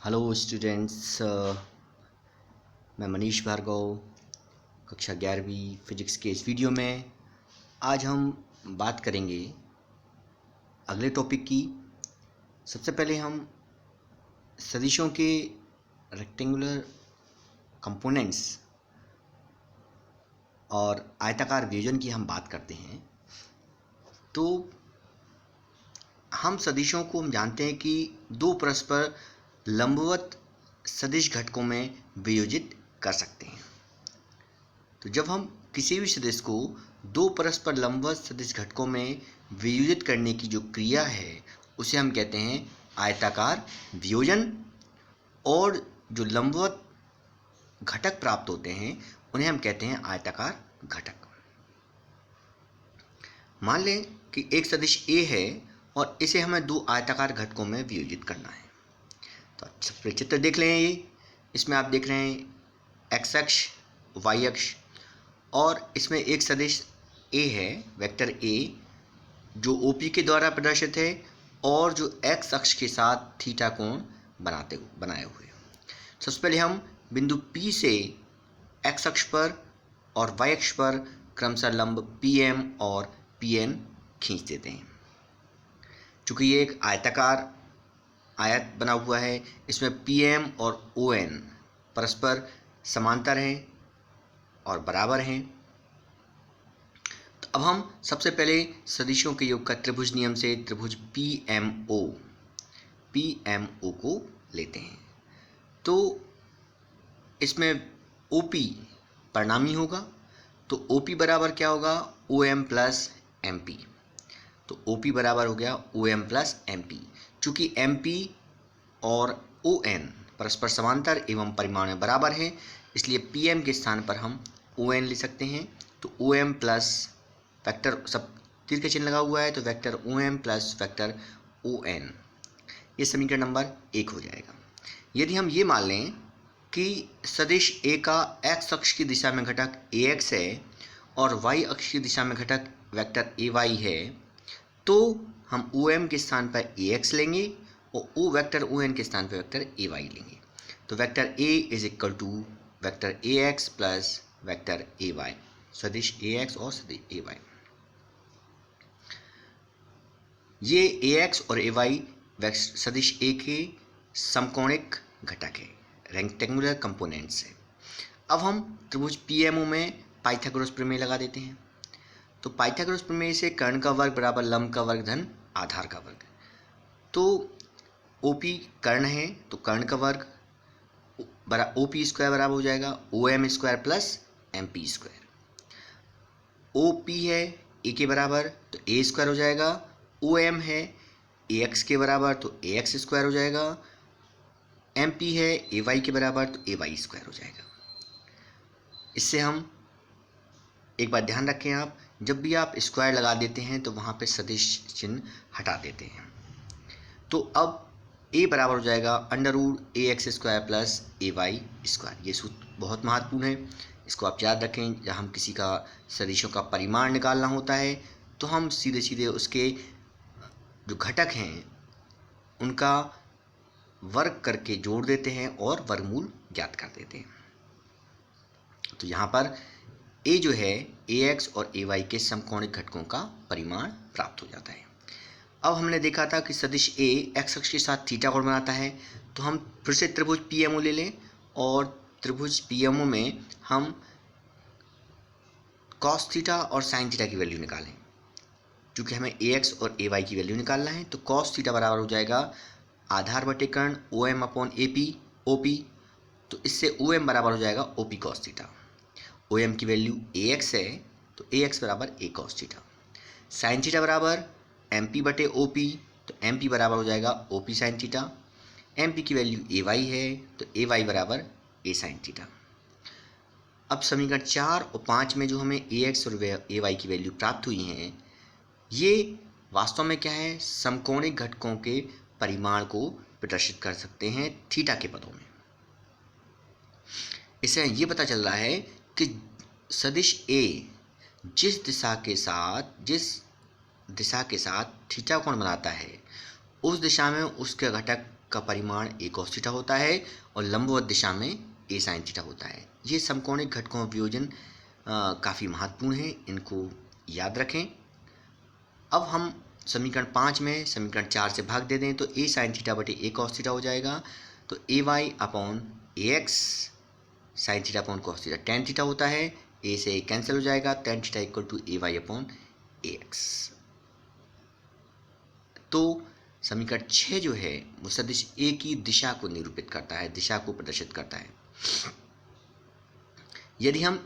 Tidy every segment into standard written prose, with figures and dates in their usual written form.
Hello students, मैं मनीष भार्गव, कक्षा 11वीं फिजिक्स के इस वीडियो में आज हम बात करेंगे अगले टॉपिक की। सबसे पहले हम सदिशों के रेक्टेंगुलर कंपोनेंट्स और आयताकार वियोजन की हम बात करते हैं। तो हम सदिशों को हम जानते हैं कि दो परस्पर लंबवत सदिश घटकों में वियोजित कर सकते हैं। तो जब हम किसी भी सदिश को दो परस्पर लंबवत सदिश घटकों में वियोजित करने की जो क्रिया है उसे हम कहते हैं आयताकार वियोजन, और जो लंबवत घटक प्राप्त होते हैं उन्हें हम कहते हैं आयताकार घटक। मान लें कि एक सदिश A है और इसे हमें दो आयताकार घटकों में वियोजित करना है। तो सबसे चित्र देख लें। इसमें आप देख रहे हैं x अक्ष, y अक्ष, और इसमें एक सदिश A है, वेक्टर A, जो OP के द्वारा प्रदर्शित है और जो x अक्ष के साथ थीटा कोण बनाए हुए। सबसे पहले हम बिंदु P से x अक्ष पर और y अक्ष पर क्रमशः लंब PM और PN खींच देते हैं। चूँकि ये एक आयताकार आयत बना हुआ है, इसमें PM और ON परस्पर समांतर हैं और बराबर हैं। तो अब हम सबसे पहले सदिशों के योग का त्रिभुज नियम से त्रिभुज PMO को लेते हैं। तो इसमें OP परिणामी होगा, तो OP बराबर क्या होगा, OM प्लस MP। तो OP बराबर हो गया OM प्लस MP। चूँकि MP और ON परस्पर समांतर एवं परिमाण में बराबर हैं, इसलिए PM के स्थान पर हम ON ले सकते हैं। तो OM प्लस वेक्टर, सब तीर का चिन्ह लगा हुआ है, तो vector OM plus vector ON, ये समीकरण नंबर 1 हो जाएगा। यदि हम ये मान लें कि सदिश A का x अक्ष की दिशा में घटक AX है और y अक्ष की दिशा में घटक वेक्टर AY है, तो हम OM के स्थान पर AX लेंगे और O वेक्टर ON के स्थान पर वेक्टर AY लेंगे। तो vector A is equal to vector AX plus vector AY, सदिश AX और सदिश AY। ये AX और AY सदिश A के समकोणिक घटक है, रेक्टेंगुलर कंपोनेंट्स है। अब हम त्रिभुज PMO में पाइथागोरस प्रमेय लगा देते हैं। तो पाइथागोरस प्रमेय से कर्ण का वर्ग बराबर लंब का वर्ग धन आधार का वर्ग। तो OP कर्ण है, तो कर्ण का वर्ग OP स्क्वायर बराबर हो जाएगा OM square plus MP square. OP है A के बराबर, तो A स्क्वायर हो जाएगा। OM है AX के बराबर, तो AX स्क्वायर हो जाएगा। MP है AY के बराबर, तो AY स्क्वायर हो जाएगा। इससे हम एक बात ध्यान रखें, आप जब भी आप स्क्वायर लगा देते हैं तो वहाँ पे सदिश चिन्ह हटा देते हैं। तो अब A बराबर हो जाएगा √AX square plus AY square. ये सूत्र बहुत महत्वपूर्ण है, इसको आप याद रखें। जब हम किसी का सदिशों का परिमाण निकालना होता है तो हम सीधे सीधे उसके जो घटक हैं उनका वर्ग करके जोड़ देते हैं और वर्गमूल ज्ञात कर देते हैं। तो यहाँ पर A जो है AX और AY के समकोणिक घटकों का परिमाण प्राप्त हो जाता है। अब हमने देखा था कि सदिश A x अक्ष के साथ थीटा कोण बनाता है, तो हम फिर से त्रिभुज PMO ले लें और त्रिभुज PMO में हम cos थीटा और sin थीटा की वैल्यू निकालें। क्योंकि हमें AX और AY की वैल्यू निकालना है, तो cos थीटा बराबर हो जाएगा आधार बटे कर्ण OM अपॉन AP OP। तो इससे OM बराबर हो जाएगा OP cos थीटा। OM की वैल्यू AX है, तो AX बराबर A cos theta. sin theta बराबर MP बटे OP, तो MP बराबर हो जाएगा OP sin थीटा। MP की वैल्यू AY है, तो AY बराबर A sin थीटा। अब समीकरण 4 और 5 में जो हमें AX और AY की वैल्यू प्राप्त हुई हैं, ये वास्तव में क्या है, समकोणिक घटकों के परिमाण को प्रदर्शित कर सकते हैं थीटा के पदों में। इससे ये पता चल रहा है कि सदिश A जिस दिशा के साथ थीटा कोण बनाता है, उस दिशा में उसके घटक का परिमाण a cos थीटा होता है और लंबवत दिशा में a sin थीटा होता है। ये समकोणिक घटकों का वियोजन काफ़ी महत्वपूर्ण है, इनको याद रखें। अब हम समीकरण 5 में समीकरण 4 से भाग दे दें तो a sin थीटा बटे a cos थीटा हो जाएगा। तो A Y upon A X sine theta upon cos theta tan theta होता है, ए से कैंसिल हो जाएगा, tan theta equal to A Y upon A X. तो समीकरण 6 जो है वो सदिश ए की दिशा को निरूपित करता है, दिशा को प्रदर्शित करता है। यदि हम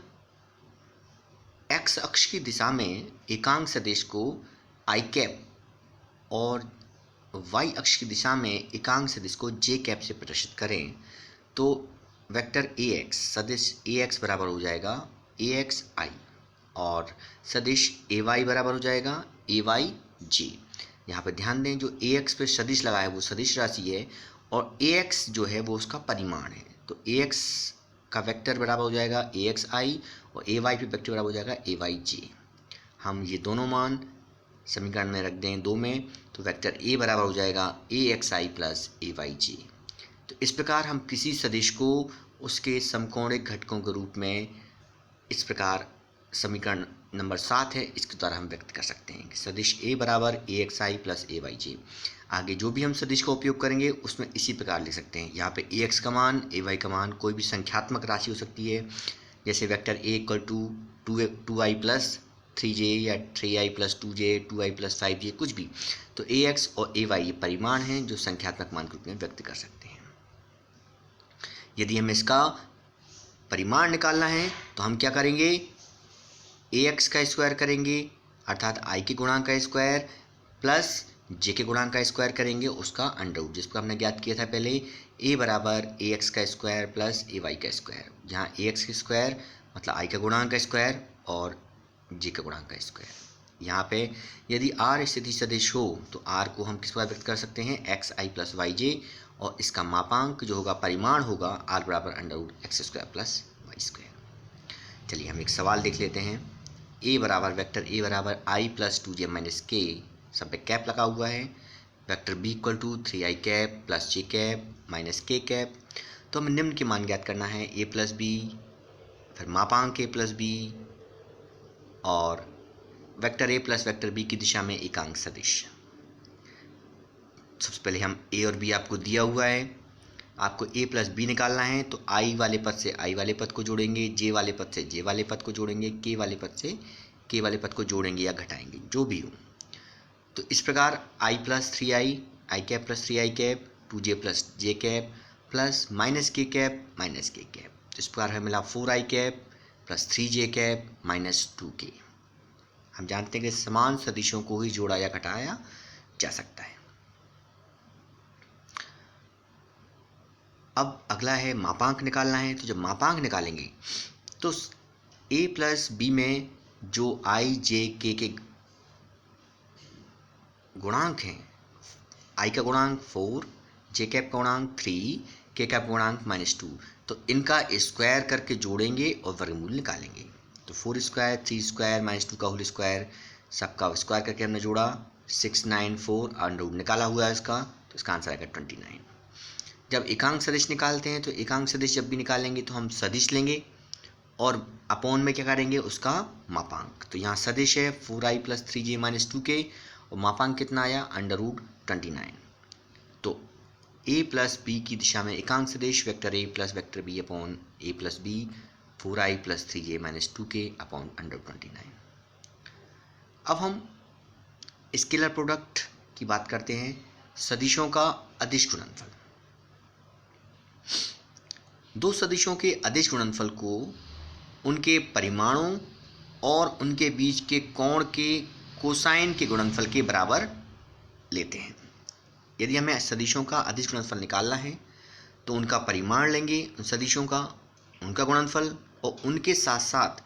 एक्स अक्ष की दिशा में एकांक सदिश को आई कैप और वाई अक्ष की दिशा में एकांक सदिश को जे कैप से प्रदर्शित करें तो वेक्टर ए एक्स सदिश ए एक्स बराबर हो जाएगा ए एक्स आई और सदिश ए वाई बराबर हो जाएगा ए वाई जे। यहाँ पर ध्यान दें जो ए एक्स पे सदिश लगा है वो सदिश राशि है और ए एक्स जो है वो उसका परिमाण है। तो ए एक्स का वेक्टर बराबर हो जाएगा ए एक्स आई और ए वाई पे वेक्टर बराबर हो जाएगा ए वाई जे। हम ये दोनों मान समीकरण में रख दें 2 में तो वेक्टर ए बराबर हो जाएगा ए x i plus A Y जे। तो इस प्रकार हम किसी सदिश को उसके समकोणिक घटकों के रूप में इस प्रकार समीकरण नंबर 7 है इसके द्वारा हम व्यक्त कर सकते हैं कि सदिश ए बराबर A x i plus A Y जे। आगे जो भी हम सदिश का उपयोग करेंगे उसमें इसी प्रकार लिख सकते हैं। यहाँ पे ए एक्स का मान ए वाई का मान कोई भी संख्यात्मक राशि हो सकती है, जैसे vector A equal to 2i plus 3j या 3i plus 2j 2i plus 5j कुछ भी। तो ए एक्स और ए वाई ये परिमाण हैं जो संख्यात्मक मान के रूप में व्यक्त कर सकते हैं। यदि हमें इसका परिमाण निकालना है तो हम क्या करेंगे, ए एक्स का स्क्वायर करेंगे अर्थात आई के गुणांक का स्क्वायर प्लस जे के गुणांक का स्क्वायर करेंगे उसका अंडर रूट, जिसको हमने ज्ञात किया था पहले ए बराबर ए एक्स का स्क्वायर प्लस ए वाई का स्क्वायर, जहाँ ए एक्स का स्क्वायर मतलब आई का गुणांक का स्क्वायर और जी का गुणांक का स्क्वायर। यहाँ पे यदि आर स्थिति सदिश हो तो आर को हम किस प्रकार व्यक्त कर सकते हैं x i plus y j और इसका मापांक जो होगा परिमाण होगा आर बराबर under root x square plus y square. चलिए हम एक सवाल देख लेते हैं। ए बराबर वेक्टर ए बराबर आई प्लस 2j माइनस के, सब पे कैप लगा हुआ है। Vector B equal to 3i cap plus J cap minus के कैप। तो हमें निम्न के मान ज्ञात करना है ए प्लस बी, फिर मापांक ए प्लस बी और vector A plus vector B की दिशा में एकांक सदिश। सबसे पहले हम ए और बी आपको दिया हुआ है, आपको ए प्लस बी निकालना है तो आई वाले पद से आई वाले पद को जोड़ेंगे, जे वाले पद से जे वाले पद को जोड़ेंगे, के वाले पद से के वाले पद को जोड़ेंगे या घटाएंगे जो भी हो। तो इस प्रकार I plus 3i I cap plus 3i cap 2j plus J cap plus minus के कैप माइनस के कैप। तो इस प्रकार हमें मिला 4i cap plus 3j cap minus 2k। हम जानते हैं कि समान सदिशों को ही जोड़ा या घटाया जा सकता है। अब अगला है मापांक निकालना है। तो जब मापांक निकालेंगे तो a प्लस बी में जो आई जे के गुणांक हैं, आई का गुणांक 4, जे कैप का गुणांक 3, के कैप गुणांक -2, तो इनका स्क्वायर करके जोड़ेंगे और वर्गमूल निकालेंगे। तो 4 स्क्वायर 3 स्क्वायर -2 का होल स्क्वायर सबका स्क्वायर करके हमने जोड़ा 694 अंडर रूट निकाला हुआ है इसका, तो इसका आंसर आएगा 29। जब एकांक सदिश निकालते हैं तो एकांक सदिश जब भी निकालेंगे तो हम सदिश लेंगे और अपॉन में क्या करेंगे उसका मापांक। तो यहाँ सदिश है 4i plus 3j minus 2k और मापांक कितना आया अंडर रूट 29। तो a प्लस बी की दिशा में एकांक सदिश vector a plus vector b upon a plus B 4i plus 3j minus 2k upon under 29। अब हम स्केलर प्रोडक्ट की बात करते हैं, सदिशों का अदिश गुणनफल। दो सदिशों के अदिश गुणनफल को उनके परिमाणों और उनके बीच के कोण के कोसाइन के गुणनफल के बराबर लेते हैं। यदि हमें सदिशों का अदिश गुणनफल निकालना है तो उनका परिमाण लेंगे उन सदिशों का, उनका गुणनफल और उनके साथ साथ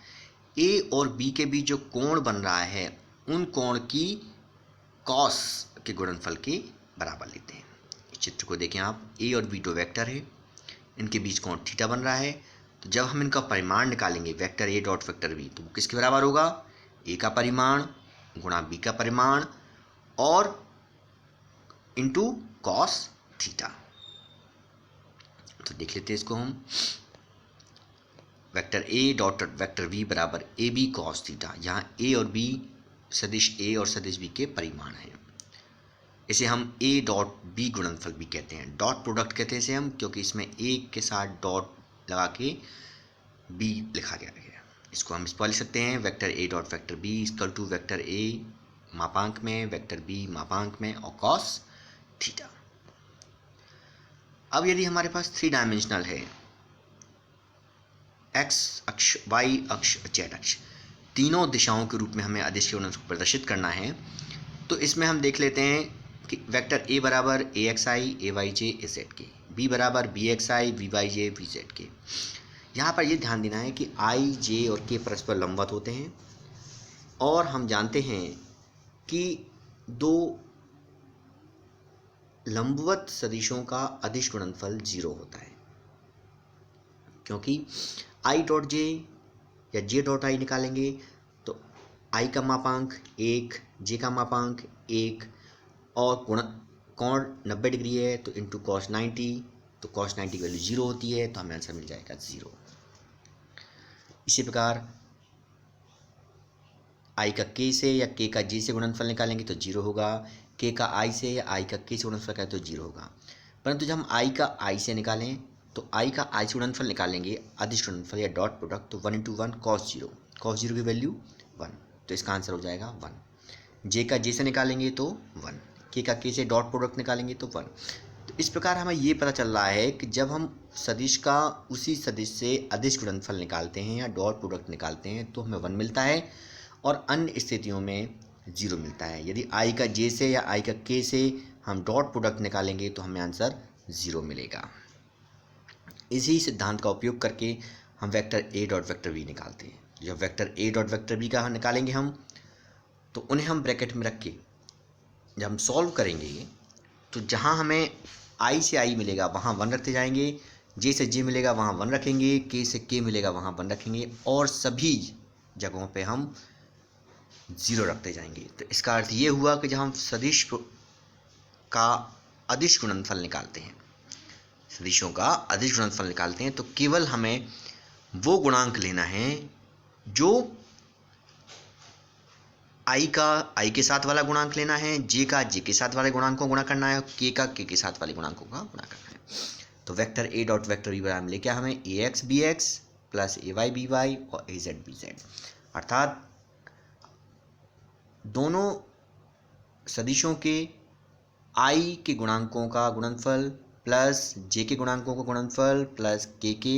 a और b के बीच जो कोण बन रहा है उन कोण की कॉस के गुणनफल के बराबर लेते हैं। इस चित्र को देखें आप, a और b दो वेक्टर है, इनके बीच कोण थीटा बन रहा है। तो जब हम इनका परिमाण निकालेंगे vector a dot vector b तो वो किसके बराबर होगा, a का परिमाण गुणा b का परिमाण और इंटू कॉस थीटा। तो देख लेते हैं इसको हम। Vector A dot vector B बराबर ए बी कॉस थीटा, यहाँ ए और बी सदिश ए और सदिश बी के परिमाण हैं। इसे हम ए डॉट बी गुणनफल भी कहते हैं, डॉट प्रोडक्ट कहते हैं इसे हम, क्योंकि इसमें ए के साथ डॉट लगा के बी लिखा गया है। इसको हम इस पर लिख सकते हैं, vector A dot vector B equal to vector A मापांक में वेक्टर बी मापांक में और कॉस थीटा। अब यदि हमारे पास 3 डायमेंशनल है, एक्स अक्ष, वाई अक्ष, जेड अक्ष, तीनों दिशाओं के रूप में हमें अदिश के गुणनफल को प्रदर्शित करना है, तो इसमें हम देख लेते हैं कि वेक्टर ए बराबर A x I A Y J A Z के, बी बराबर B x i v y j v z के। यहाँ पर ये ध्यान देना है कि आई जे और के परस्पर लंबवत होते हैं, और हम जानते हैं कि दो लंबवत सदिशों का अदिश गुणनफल 0 होता है, क्योंकि आई डॉट जे या जे डॉट आई निकालेंगे तो आई का मापांक 1, जे का मापांक 1, और कोण 90 डिग्री है तो इंटू कॉस 90, तो कॉस 90 की वैल्यू 0 होती है, तो हमें आंसर मिल जाएगा 0। इसी प्रकार आई का के से या के का जे से गुणनफल निकालेंगे तो 0 होगा, के का आई से या आई का के से गुणनफल करें तो 0 होगा। परंतु जब हम आई का आई से निकालें तो आई का आई से गुणनफल निकालेंगे अदिश गुणनफल या डॉट प्रोडक्ट, तो 1 × 1 कॉस 0, कॉस 0 की वैल्यू 1, तो इसका आंसर हो जाएगा 1। जे का जे से निकालेंगे तो 1, के का के से डॉट प्रोडक्ट निकालेंगे तो 1। तो इस प्रकार हमें ये पता चल रहा है कि जब हम सदिश का उसी सदिश से अदिश गुणनफल निकालते हैं या डॉट प्रोडक्ट निकालते हैं तो हमें 1 मिलता है, और अन्य स्थितियों में 0 मिलता है। यदि आई का जे से या आई का के से हम डॉट प्रोडक्ट निकालेंगे तो हमें आंसर 0 मिलेगा। इसी सिद्धांत का उपयोग करके हम vector A dot vector B निकालते हैं। जब vector A dot vector B का निकालेंगे हम, तो उन्हें हम ब्रैकेट में रख के जब हम सॉल्व करेंगे तो जहाँ हमें आई से आई मिलेगा वहाँ 1 रखते जाएंगे, जे से जे मिलेगा वहाँ 1 रखेंगे, के से के मिलेगा वहाँ 1 रखेंगे, और सभी जगहों पे हम 0 रखते जाएंगे। तो इसका अर्थ ये हुआ कि जब हम सदिश का अदिश गुणनफल निकालते हैं, सदिशों का अदिश गुणनफल निकालते हैं, तो केवल हमें वो गुणांक लेना है जो आई का आई के साथ वाला गुणांक लेना है, जे का जे के साथ वाले गुणांक को गुणा करना है, के का के साथ वाले गुणांकों का गुणा करना है। तो vector A dot vector B बराबर मिले क्या हमें, A x B x plus A Y B y और ए जेड बी जेड, अर्थात दोनों सदिशों के आई के गुणांकों का गुणनफल प्लस जे के गुणांकों का गुणनफल प्लस के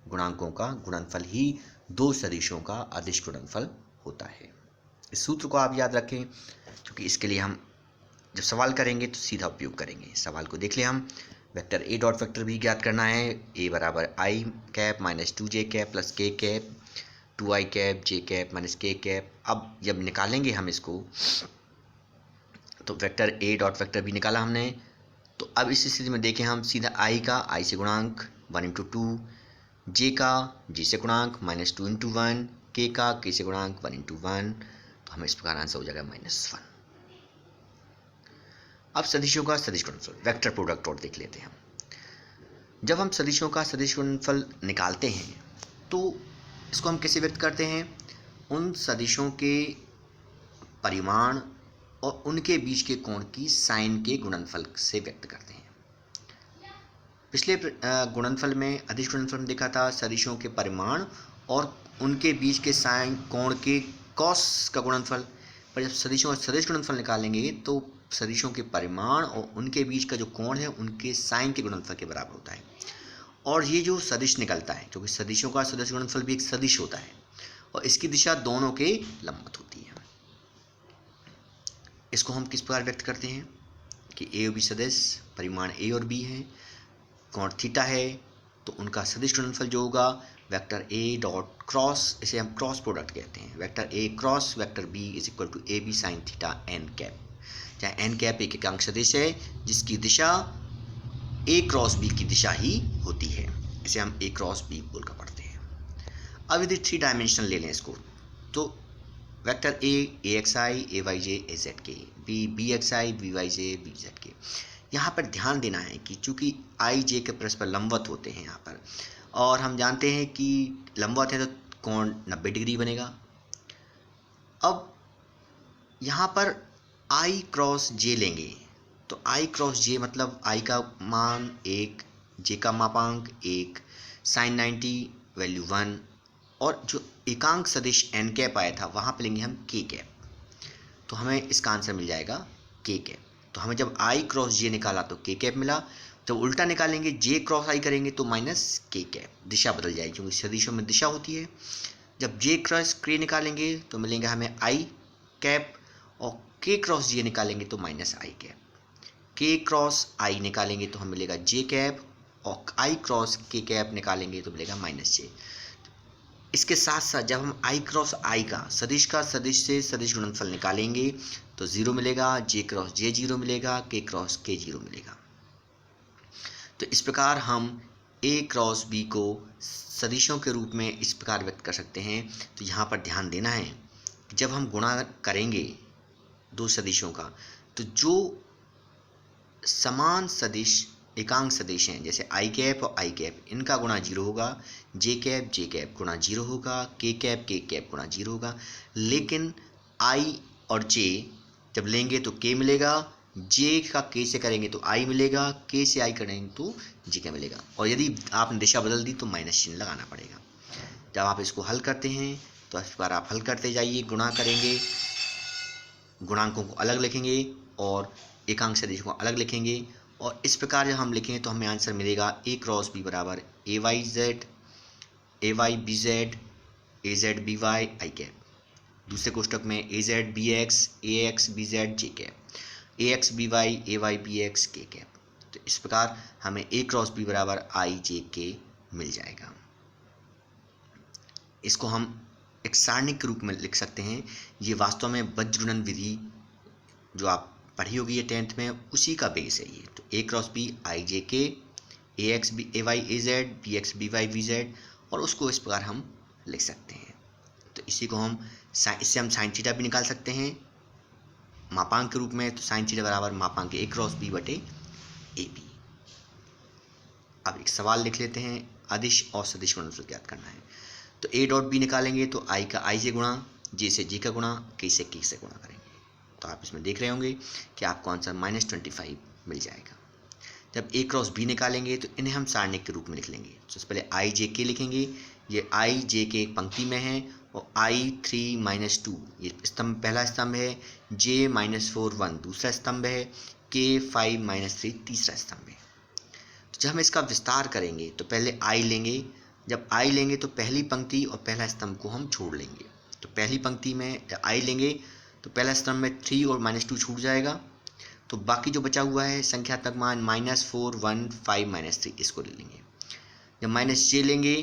गुणांकों का गुणनफल ही दो सदिशों का अदिश गुणनफल होता है। इस सूत्र को आप याद रखें, क्योंकि इसके लिए हम जब सवाल करेंगे तो सीधा उपयोग करेंगे। सवाल को देख लें हम, vector A dot vector B ज्ञात करना है, ए बराबर I cap minus 2j cap plus K cap 2i cap J cap minus के कैप। अब जब निकालेंगे हम इसको, तो vector A dot vector B निकाला हमने, तो अब इस स्थिति में देखें हम सीधा आई का आई से गुणांक 1 × 2, जे का जे से गुणांक -2 × 1, के का के से गुणांक 1 × 1, तो हमें इस प्रकार आंसर हो जाएगा -1। अब सदिशों का सदिश गुणनफल वेक्टर प्रोडक्ट और देख लेते हैं हम। जब हम सदिशों का सदिश गुणनफल निकालते हैं तो इसको हम कैसे व्यक्त करते हैं, उन सदिशों के परिमाण और उनके बीच के कोण की साइन के गुणनफल से व्यक्त करते हैं। पिछले गुणनफल में अदिश गुणनफल में देखा था सदिशों के परिमाण और उनके बीच के साइन कोण के कॉस का गुणनफल, पर जब सदिशों का सदिश गुणनफल निकालेंगे तो सदिशों के परिमाण और उनके बीच का जो कोण है उनके साइन के गुणनफल के बराबर होता है। और ये जो सदिश निकलता है, क्योंकि सदिशों का सदिश गुणनफल भी एक सदिश होता है और इसकी दिशा दोनों के लंबवत होती है। इसको हम किस प्रकार व्यक्त करते हैं कि ए और बी सदिश, परिमाण ए और बी है, कोण थीटा है, तो उनका सदिश गुणनफल जो होगा वेक्टर ए डॉट क्रॉस, इसे हम क्रॉस प्रोडक्ट कहते हैं, vector A cross vector B is equal to A B sine theta n cap, जहाँ एन कैप एक एकांक सदिश है जिसकी दिशा ए क्रॉस बी की दिशा ही होती है, इसे हम ए क्रॉस बी बोलकर पढ़ते हैं। अब यदि 3 डायमेंशन ले लें इसको, तो vector A x I A Y J A Z के, B B x I B Y J B Z के, यहाँ पर ध्यान देना है कि चूंकि आई जे के परस्पर लंबवत होते हैं यहाँ पर, और हम जानते हैं कि लंबवत है तो कोण 90 डिग्री बनेगा। अब यहाँ पर आई क्रॉस जे लेंगे तो आई क्रॉस जे मतलब आई का मान 1, जे का मापांक 1, साइन 90 वैल्यू 1, और जो एकांक सदिश एन कैप आया था वहाँ पे लेंगे हम के कैप, तो हमें इसका आंसर मिल जाएगा के कैप। तो हमें जब आई क्रॉस जे निकाला तो के कैप मिला, जब उल्टा निकालेंगे जे क्रॉस आई करेंगे तो माइनस के कैप, दिशा बदल जाएगी क्योंकि सदिशों में दिशा होती है। जब जे क्रॉस के निकालेंगे तो मिलेंगे हमें आई कैप, और के क्रॉस जे निकालेंगे तो माइनस आई कैप। के क्रॉस आई निकालेंगे तो हमें मिलेगा जे कैप, और आई क्रॉस के कैप निकालेंगे तो मिलेगा माइनस जे। इसके साथ साथ जब हम आई क्रॉस आई का सदिश से सदिश गुणनफल निकालेंगे तो 0 मिलेगा, जे क्रॉस जे 0 मिलेगा, के क्रॉस के 0 मिलेगा। तो इस प्रकार हम ए क्रॉस बी को सदिशों के रूप में इस प्रकार व्यक्त कर सकते हैं। तो यहाँ पर ध्यान देना है कि जब हम गुणा करेंगे दो सदिशों का, तो जो समान सदिश एकांक सदिश हैं जैसे आई कैप और आई कैप, इनका गुणा 0 होगा, जे कैप गुणा 0 होगा, के कैप गुणा 0 होगा। लेकिन आई और जे जब लेंगे तो के मिलेगा, जे का के से करेंगे तो आई मिलेगा, के से आई करेंगे तो जे का मिलेगा, और यदि आपने दिशा बदल दी तो माइनस चिन्ह लगाना पड़ेगा। जब आप इसको हल करते हैं तो इस प्रकार आप हल करते जाइए, गुणा करेंगे, गुणांकों को अलग लिखेंगे और एकांक सदिश को अलग लिखेंगे, और इस प्रकार जब हम लिखेंगे तो हमें आंसर मिलेगा ए क्रॉस बी बराबर A Y B Z, A Z B Y I cap. दूसरे कोष्टक में A Z B X B Z J cap, A x B Y B X K cap. तो इस प्रकार हमें ए क्रॉस बी बराबर आई जे के मिल जाएगा। इसको हम एक सारणिक के रूप में लिख सकते हैं। ये वास्तव में वज्रगुणन विधि जो आप पढ़ी होगी ये 10th में, उसी का बेस है ये। तो ए cross B I J K, A x B A Y A Z, B X B Y B Z, और उसको इस प्रकार हम लिख सकते हैं। तो इसी को हम इससे हम साइन थीटा भी निकाल सकते हैं मापांक के रूप में। तो साइन थीटा बराबर मापांक ए क्रॉस बी बटे ए बी। अब एक सवाल लिख लेते हैं, अदिश और सदिश गुणनफल ज्ञात करना है। तो ए डॉट बी निकालेंगे तो आई का आई से गुणा, जे से जे का गुणा, के से गुणा करेंगे। तो आप इसमें देख रहे होंगे कि आपको आंसर -25 मिल जाएगा। जब ए क्रॉस बी निकालेंगे तो इन्हें हम सारणिक के रूप में लिख लेंगे। तो सबसे पहले आई जे के लिखेंगे, ये आई जे के एक पंक्ति में है, और आई 3 - 2 ये स्तंभ पहला स्तंभ है, जे -4 1 दूसरा स्तंभ है, के 5 - 3 तीसरा स्तंभ है। तो जब हम इसका विस्तार करेंगे तो पहले आई लेंगे, जब आई लेंगे तो पहली पंक्ति और पहला स्तंभ को हम छोड़ लेंगे। तो पहली पंक्ति में आई लेंगे तो पहला स्तंभ में 3 और -2 छूट जाएगा, तो बाकी जो बचा हुआ है संख्यात्मक मान -4 1 5 - 3 इसको ले लेंगे। जब -j लेंगे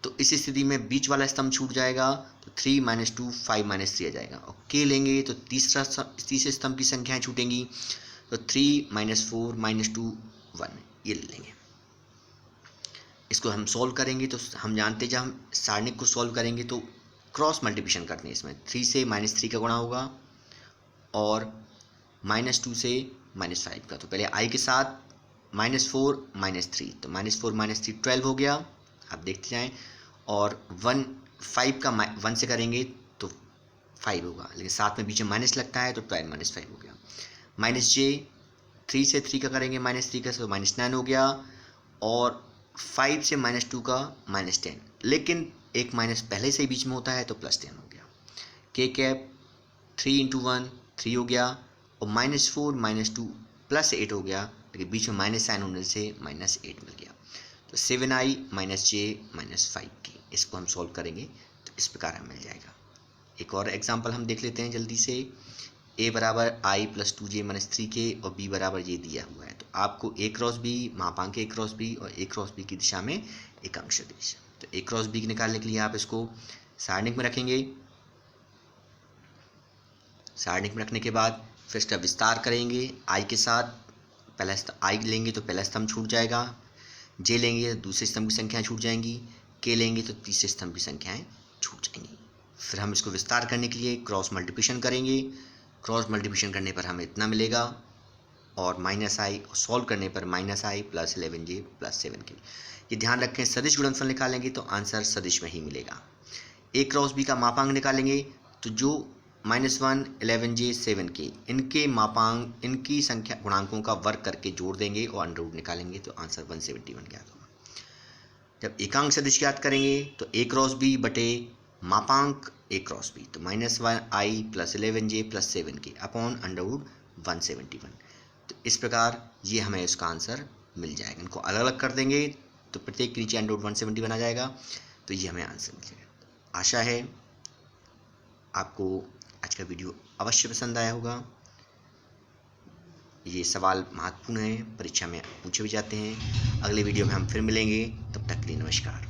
तो इस स्थिति में बीच वाला स्तंभ छूट जाएगा, तो 3 - 2 5 - 3 आ जाएगा, और k लेंगे तो तीसरे स्तंभ की संख्याएं छूटेंगी, तो 3 - 4 - 2 1 ये ले लेंगे। इसको हम सॉल्व करेंगे तो हम जानते हैं जब हम सारणिक को सॉल्व करेंगे तो क्रॉस मल्टीप्लिकेशन करते हैं। इसमें 3 से -3 का गुणा होगा और -2 से -5 का। तो पहले i के साथ -4 - 3, तो -4 - 3 12 हो गया, आप देखते जाएं, और 5 का 1 से करेंगे तो 5 होगा, लेकिन साथ में बीच में माइनस लगता है तो 12 - 5 हो गया। -j 3 से 3 का करेंगे -3 का तो -9 हो गया, और 5 से -2 का -10, लेकिन एक माइनस पहले से ही बीच में होता है तो +10 हो गया। के कैप 3 × 1 3 हो गया, और -4 - 2 +8 हो गया, लेकिन बीच में माइनस साइन होने से -8 मिल गया। तो 7i - j - 5k, इसको हम सॉल्व करेंगे तो इस प्रकार हमें मिल जाएगा। एक और एग्जांपल हम देख लेते हैं जल्दी से। a बराबर i + 2j - 3k और b बराबर ये दिया हुआ है, तो आपको a क्रॉस b मापांक a क्रॉस b और a क्रॉस b की दिशा में एकांक सदिश। तो a क्रॉस b निकालने के लिए आप इसको सारणिक में रखेंगे। सारणिक में रखने के बाद फिर इसका विस्तार करेंगे i के साथ। पहला i लेंगे तो पहला स्तंभ छूट जाएगा, j लेंगे तो दूसरे स्तंभ की संख्याएं छूट जाएंगी, k लेंगे तो तीसरे स्तंभ की संख्याएं छूट जाएंगी। फिर हम इसको विस्तार करने के लिए क्रॉस मल्टीप्लिकेशन करेंगे। क्रॉस मल्टीप्लिकेशन करने पर हमें इतना मिलेगा, और माइनस आई, सॉल्व करने पर माइनस आई प्लस 11j प्लस 7k। ये ध्यान रखें, सदिश गुणनफल निकालेंगे तो आंसर सदिश में ही मिलेगा। ए क्रॉस बी का मापांक निकालेंगे तो जो -1, 11j, 7k इनके मापांक, इनकी संख्या गुणांकों का वर्ग करके जोड़ देंगे और अंडर रूट निकालेंगे तो आंसर 171 ज्ञात होगा। जब एकांक सदिश ज्ञात करेंगे तो ए क्रॉस बी बटे मापांक ए क्रॉस बी, तो -1i plus 11j plus 7k upon under root 171। तो इस प्रकार ये हमें इसका आंसर मिल जाएगा। इनको अलग अलग कर देंगे तो प्रत्येक के नीचे अंडर रूट 171 आ जाएगा, तो ये हमें आंसर मिल जाएगा। आशा है आपको आज का वीडियो अवश्य पसंद आया होगा। ये सवाल महत्वपूर्ण है, परीक्षा में पूछे भी जाते हैं। अगले वीडियो में हम फिर मिलेंगे, तब तक के लिए नमस्कार।